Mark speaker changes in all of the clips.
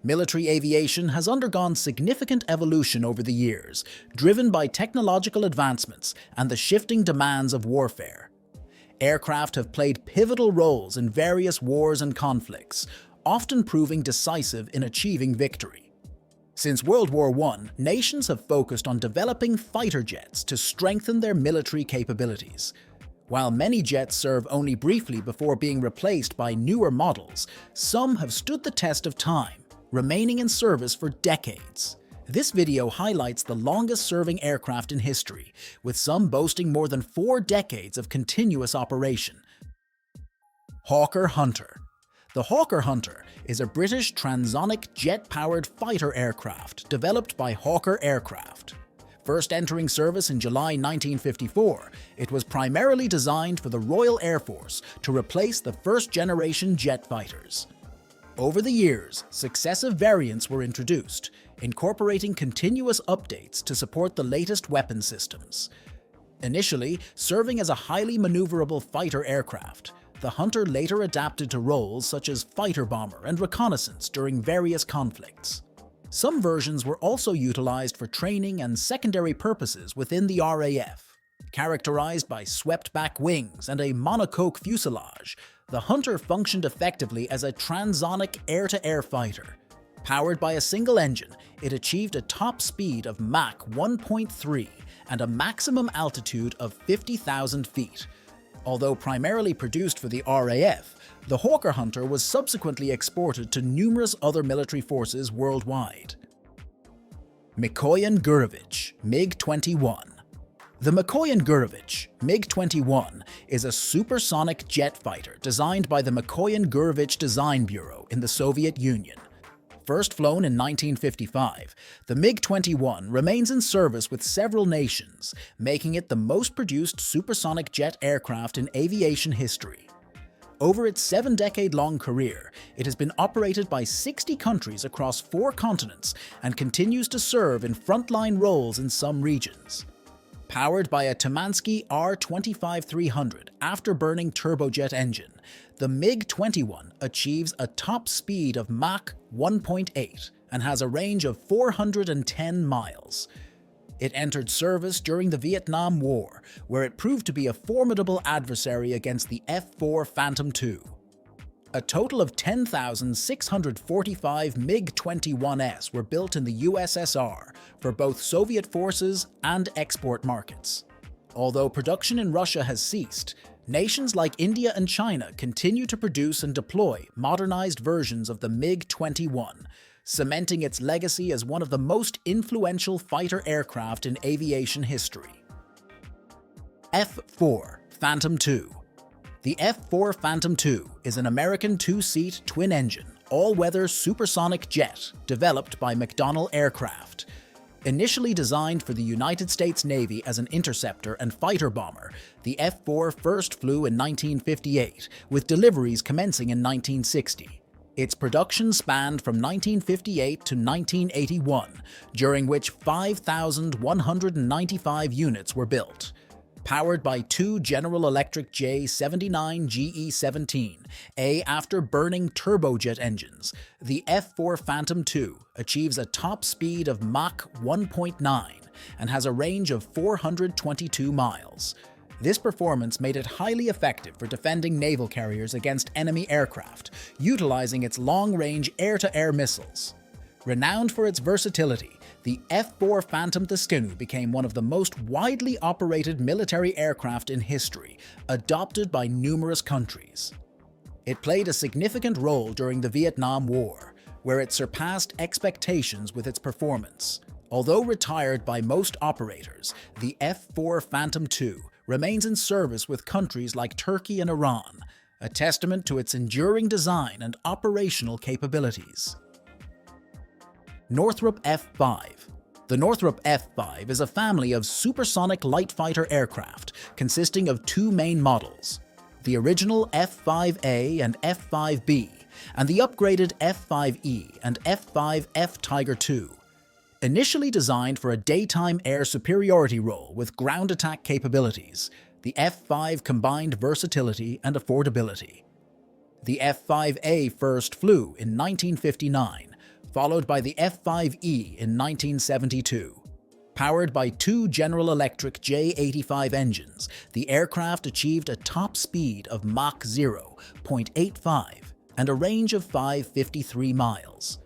Speaker 1: Military aviation has undergone significant evolution over the years, driven by technological advancements and the shifting demands of warfare. Aircraft have played pivotal roles in various wars and conflicts, often proving decisive in achieving victory. Since World War I, nations have focused on developing fighter jets to strengthen their military capabilities. While many jets serve only briefly before being replaced by newer models, some have stood the test of time, remaining in service for decades. This video highlights the longest-serving aircraft in history, with some boasting more than 4 decades of continuous operation. Hawker Hunter. The Hawker Hunter is a British transonic jet-powered fighter aircraft developed by Hawker Aircraft. First entering service in July 1954, it was primarily designed for the Royal Air Force to replace the first-generation jet fighters. Over the years, successive variants were introduced, incorporating continuous updates to support the latest weapon systems. Initially serving as a highly maneuverable fighter aircraft, the Hunter later adapted to roles such as fighter bomber and reconnaissance during various conflicts. Some versions were also utilized for training and secondary purposes within the RAF. Characterized by swept-back wings and a monocoque fuselage, the Hunter functioned effectively as a transonic air-to-air fighter. Powered by a single engine, it achieved a top speed of Mach 1.3 and a maximum altitude of 50,000 feet. Although primarily produced for the RAF, the Hawker Hunter was subsequently exported to numerous other military forces worldwide. Mikoyan Gurevich MiG-21. The Mikoyan Gurevich MiG-21 is a supersonic jet fighter designed by the Mikoyan Gurevich Design Bureau in the Soviet Union. First flown in 1955, the MiG-21 remains in service with several nations, making it the most produced supersonic jet aircraft in aviation history. Over its 7-decade-long career, it has been operated by 60 countries across 4 continents and continues to serve in frontline roles in some regions. Powered by a Tumansky R-25300 afterburning turbojet engine, the MiG-21 achieves a top speed of Mach 1.8 and has a range of 410 miles. It entered service during the Vietnam War, where it proved to be a formidable adversary against the F-4 Phantom II. A total of 10,645 MiG-21s were built in the USSR for both Soviet forces and export markets. Although production in Russia has ceased, nations like India and China continue to produce and deploy modernized versions of the MiG-21, cementing its legacy as one of the most influential fighter aircraft in aviation history. F-4 Phantom II. The F-4 Phantom II is an American 2-seat twin-engine, all-weather supersonic jet developed by McDonnell Aircraft. Initially designed for the United States Navy as an interceptor and fighter bomber, the F-4 first flew in 1958, with deliveries commencing in 1960. Its production spanned from 1958 to 1981, during which 5,195 units were built. Powered by 2 General Electric J79 GE17A afterburning turbojet engines, the F-4 Phantom II achieves a top speed of Mach 1.9 and has a range of 422 miles. This performance made it highly effective for defending naval carriers against enemy aircraft, utilizing its long-range air-to-air missiles. Renowned for its versatility, the F-4 Phantom II became one of the most widely operated military aircraft in history, adopted by numerous countries. It played a significant role during the Vietnam War, where it surpassed expectations with its performance. Although retired by most operators, the F-4 Phantom II remains in service with countries like Turkey and Iran, a testament to its enduring design and operational capabilities. Northrop F-5. The Northrop F-5 is a family of supersonic light fighter aircraft consisting of 2 main models, the original F-5A and F-5B, and the upgraded F-5E and F-5F Tiger II. Initially designed for a daytime air superiority role with ground attack capabilities, the F-5 combined versatility and affordability. The F-5A first flew in 1959, followed by the F-5E in 1972. Powered by two General Electric J85 engines, the aircraft achieved a top speed of Mach 0.85 and a range of 553 miles.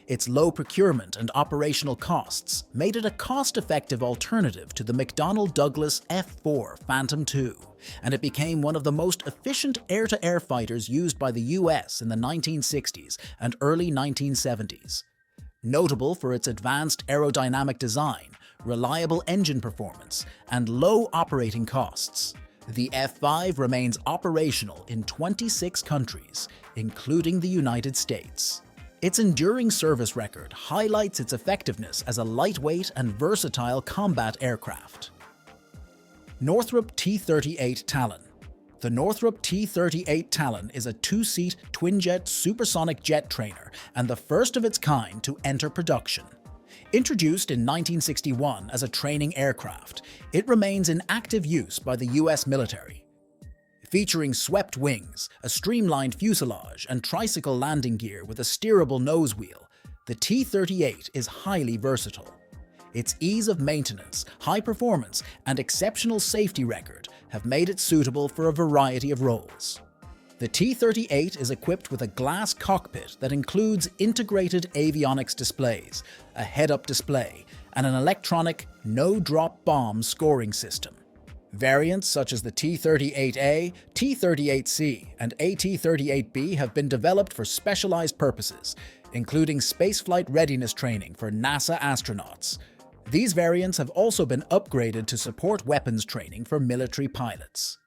Speaker 1: Its low procurement and operational costs made it a cost-effective alternative to the McDonnell Douglas F-4 Phantom II, and it became one of the most efficient air-to-air fighters used by the US in the 1960s and early 1970s. Notable for its advanced aerodynamic design, reliable engine performance, and low operating costs, the F-5 remains operational in 26 countries, including the United States. Its enduring service record highlights its effectiveness as a lightweight and versatile combat aircraft. Northrop T-38 Talon. The Northrop T-38 Talon is a two-seat twin-jet supersonic jet trainer and the first of its kind to enter production. Introduced in 1961 as a training aircraft, it remains in active use by the US military. Featuring swept wings, a streamlined fuselage, and tricycle landing gear with a steerable nose wheel, the T-38 is highly versatile. Its ease of maintenance, high performance, and exceptional safety record have made it suitable for a variety of roles. The T-38 is equipped with a glass cockpit that includes integrated avionics displays, a head-up display, and an electronic no-drop bomb scoring system. Variants such as the T-38A, T-38C, and AT-38B have been developed for specialized purposes, including spaceflight readiness training for NASA astronauts. These variants have also been upgraded to support weapons training for military pilots.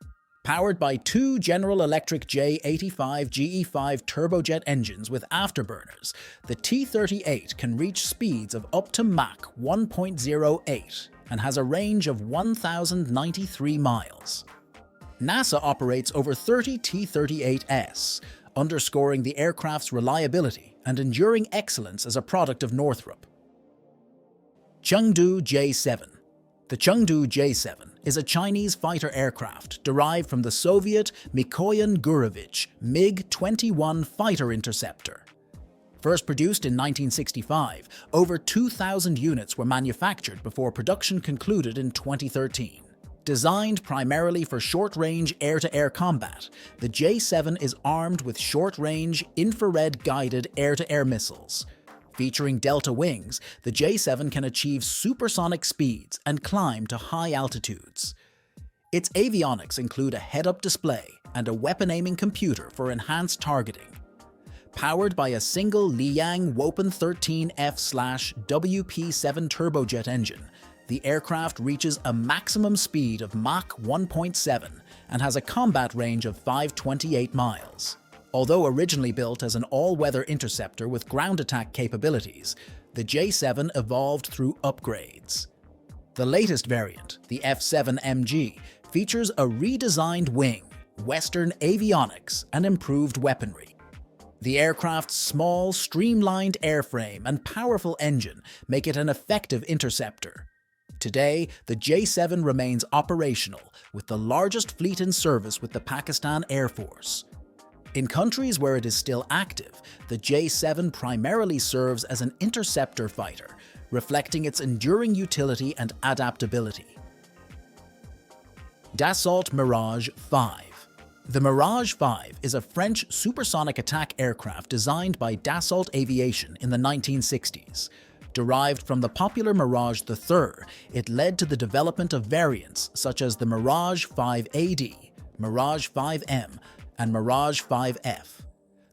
Speaker 1: Powered by two General Electric J85 GE5 turbojet engines with afterburners, the T-38 can reach speeds of up to Mach 1.08 and has a range of 1,093 miles. NASA operates over 30 T-38s, underscoring the aircraft's reliability and enduring excellence as a product of Northrop. Chengdu J-7. The Chengdu J-7 is a Chinese fighter aircraft derived from the Soviet Mikoyan Gurevich MiG-21 fighter interceptor. First produced in 1965, over 2,000 units were manufactured before production concluded in 2013. Designed primarily for short-range air-to-air combat, the J-7 is armed with short-range, infrared-guided air-to-air missiles. Featuring delta wings, the J-7 can achieve supersonic speeds and climb to high altitudes. Its avionics include a head-up display and a weapon-aiming computer for enhanced targeting. Powered by a single Liang Wopen 13F/WP7 turbojet engine, the aircraft reaches a maximum speed of Mach 1.7 and has a combat range of 528 miles. Although originally built as an all-weather interceptor with ground attack capabilities, the J-7 evolved through upgrades. The latest variant, the F-7MG, features a redesigned wing, Western avionics, and improved weaponry. The aircraft's small, streamlined airframe and powerful engine make it an effective interceptor. Today, the J-7 remains operational, with the largest fleet in service with the Pakistan Air Force. In countries where it is still active, the J-7 primarily serves as an interceptor fighter, reflecting its enduring utility and adaptability. Dassault Mirage 5. The Mirage 5 is a French supersonic attack aircraft designed by Dassault Aviation in the 1960s. Derived from the popular Mirage III, it led to the development of variants such as the Mirage 5AD, Mirage 5M, and Mirage 5F.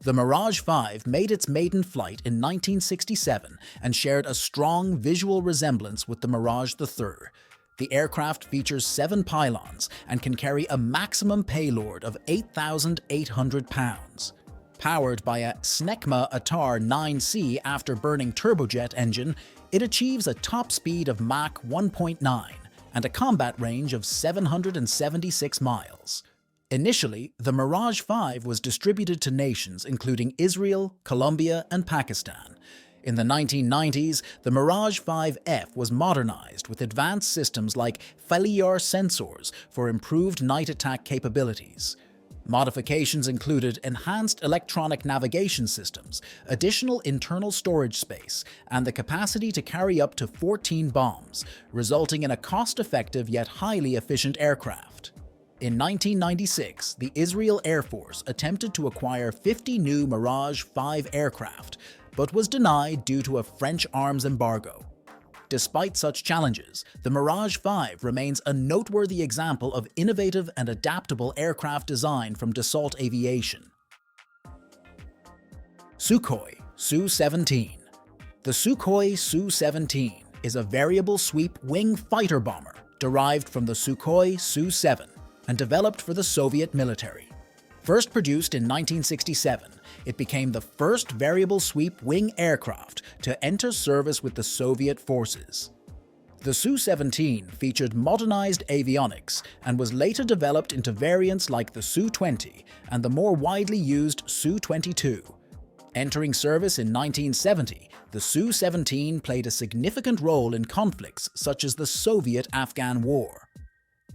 Speaker 1: The Mirage 5 made its maiden flight in 1967 and shared a strong visual resemblance with the Mirage III. The aircraft features 7 pylons and can carry a maximum payload of 8,800 pounds. Powered by a Snecma Atar 9C afterburning turbojet engine, it achieves a top speed of Mach 1.9 and a combat range of 776 miles. Initially, the Mirage 5 was distributed to nations including Israel, Colombia, and Pakistan. In the 1990s, the Mirage 5F was modernized with advanced systems like Phaliar sensors for improved night attack capabilities. Modifications included enhanced electronic navigation systems, additional internal storage space, and the capacity to carry up to 14 bombs, resulting in a cost-effective yet highly efficient aircraft. In 1996, the Israel Air Force attempted to acquire 50 new Mirage 5 aircraft, but was denied due to a French arms embargo. Despite such challenges, the Mirage 5 remains a noteworthy example of innovative and adaptable aircraft design from Dassault Aviation. Sukhoi Su-17. The Sukhoi Su-17 is a variable sweep wing fighter bomber derived from the Sukhoi Su-7 and developed for the Soviet military. First produced in 1967, it became the first variable sweep wing aircraft to enter service with the Soviet forces. The Su-17 featured modernized avionics and was later developed into variants like the Su-20 and the more widely used Su-22. Entering service in 1970, the Su-17 played a significant role in conflicts such as the Soviet-Afghan War.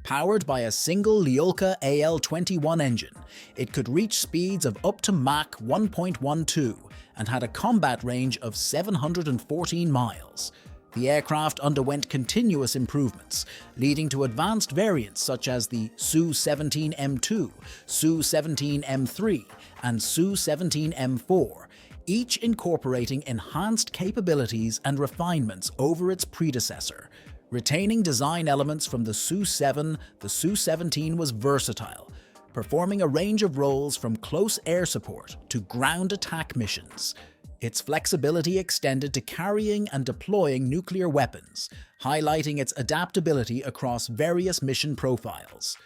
Speaker 1: Powered by a single Lyulka AL-21 engine, it could reach speeds of up to Mach 1.12 and had a combat range of 714 miles. The aircraft underwent continuous improvements, leading to advanced variants such as the Su-17M2, Su-17M3, and Su-17M4, each incorporating enhanced capabilities and refinements over its predecessor. Retaining design elements from the Su-7, the Su-17 was versatile, performing a range of roles from close air support to ground attack missions. Its flexibility extended to carrying and deploying nuclear weapons, highlighting its adaptability across various mission profiles.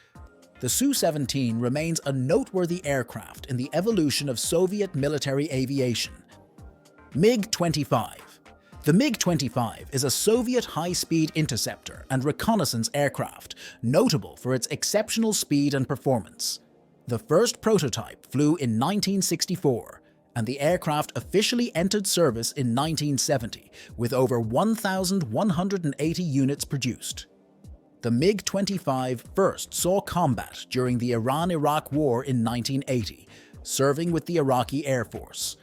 Speaker 1: The Su-17 remains a noteworthy aircraft in the evolution of Soviet military aviation. MiG-25. The MiG-25 is a Soviet high-speed interceptor and reconnaissance aircraft, notable for its exceptional speed and performance. The first prototype flew in 1964, and the aircraft officially entered service in 1970, with over 1,180 units produced. The MiG-25 first saw combat during the Iran-Iraq War in 1980, serving with the Iraqi Air Force.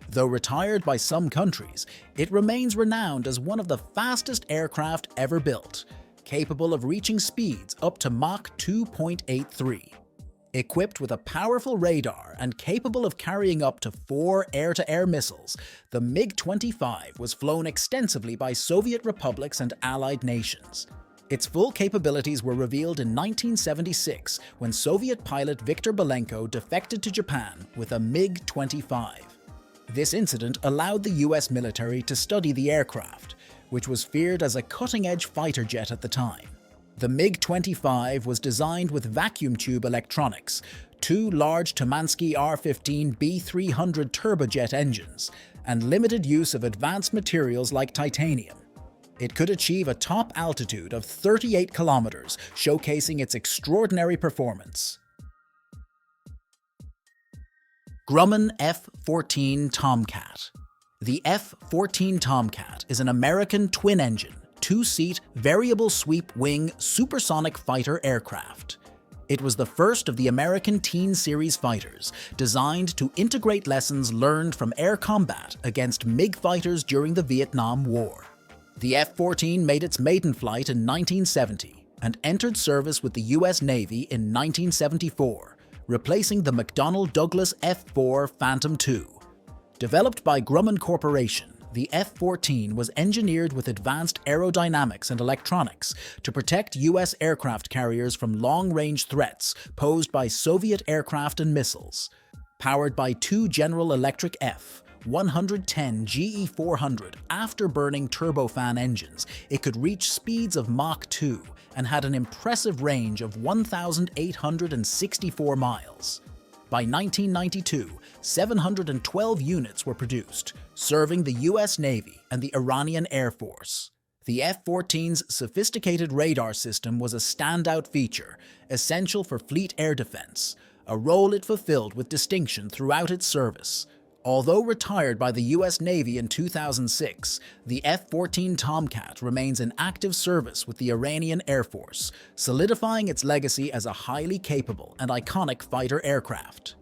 Speaker 1: Though retired by some countries, it remains renowned as one of the fastest aircraft ever built, capable of reaching speeds up to Mach 2.83. Equipped with a powerful radar and capable of carrying up to 4 air-to-air missiles, the MiG-25 was flown extensively by Soviet republics and allied nations. Its full capabilities were revealed in 1976 when Soviet pilot Viktor Belenko defected to Japan with a MiG-25. This incident allowed the US military to study the aircraft, which was feared as a cutting-edge fighter jet at the time. The MiG-25 was designed with vacuum tube electronics, 2 large Tumansky R-15 B300 turbojet engines, and limited use of advanced materials like titanium. It could achieve a top altitude of 38 kilometers, showcasing its extraordinary performance. Grumman F-14 Tomcat. The F-14 Tomcat is an American twin-engine, 2-seat, variable sweep wing supersonic fighter aircraft. It was the first of the American Teen Series fighters, designed to integrate lessons learned from air combat against MiG fighters during the Vietnam War. The F-14 made its maiden flight in 1970 and entered service with the US Navy in 1974. Replacing the McDonnell Douglas F-4 Phantom II. Developed by Grumman Corporation, the F-14 was engineered with advanced aerodynamics and electronics to protect US aircraft carriers from long-range threats posed by Soviet aircraft and missiles. Powered by 2 General Electric F-110 GE400 afterburning turbofan engines, it could reach speeds of Mach 2 and had an impressive range of 1,864 miles. By 1992, 712 units were produced, serving the US Navy and the Iranian Air Force. The F-14's sophisticated radar system was a standout feature, essential for fleet air defense, a role it fulfilled with distinction throughout its service. Although retired by the US Navy in 2006, the F-14 Tomcat remains in active service with the Iranian Air Force, solidifying its legacy as a highly capable and iconic fighter aircraft.